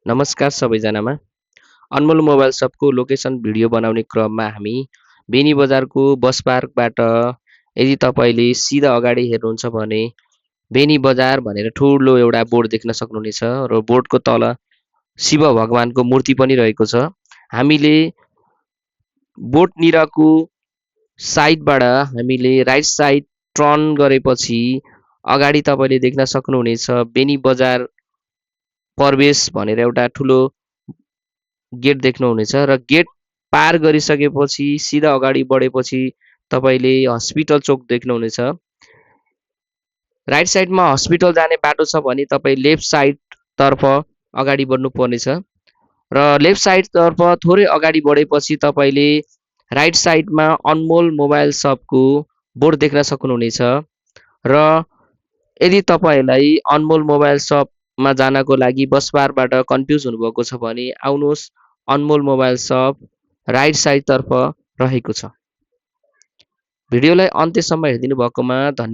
नमस्कार सबैजनामा। अनमोल मोबाइल सपको location video बनाउने क्रममा हामी बेनी बजारको बस पार्कबाट यदि तपाईँले सिधा अगाडि हेर्नुहुन्छ भने बेनी बजार भनेर ठुलो एउटा बोर्ड देख्न सक्नुहुनेछ र बोर्डको तल शिव भगवानको मूर्ति पनि रहेको छ। हामीले बोटनिरको साइडबाट हामीले राइट साइड टर्न गरेपछि अगाडि तपाईँले देख्न सक्नुहुनेछ बेनी बजार प्रवेश भनेर एउटा ठुलो गेट देख्नुहुनेछ र गेट पार गरिसकेपछि सिधा अगाडि बढेपछि तपाईँले हस्पिटल चोक देख्नुहुनेछ। राइट साइडमा हस्पिटल जाने बाटो छ भने तपाईँ लेफ्ट साइडतर्फ अगाडि बढ्नु पर्नेछ र लेफ्ट साइडतर्फ थोरै अगाडि बढेपछि तपाईँले राइट साइडमा अनमोल मोबाइल सपको बोर्ड देख्न सक्नुहुनेछ र यदि तपाईँलाई अनमोल मोबाइल सपमा जानको लागि बस पार्कबाट कन्फ्युज हुनुभएको छ भने आउनुहोस्, अनमोल मोबाइल सप राइट साइडतर्फ रहेको छ। भिडियोलाई अन्त्यसम्म हेरिदिनु भएकोमा धन्यवाद।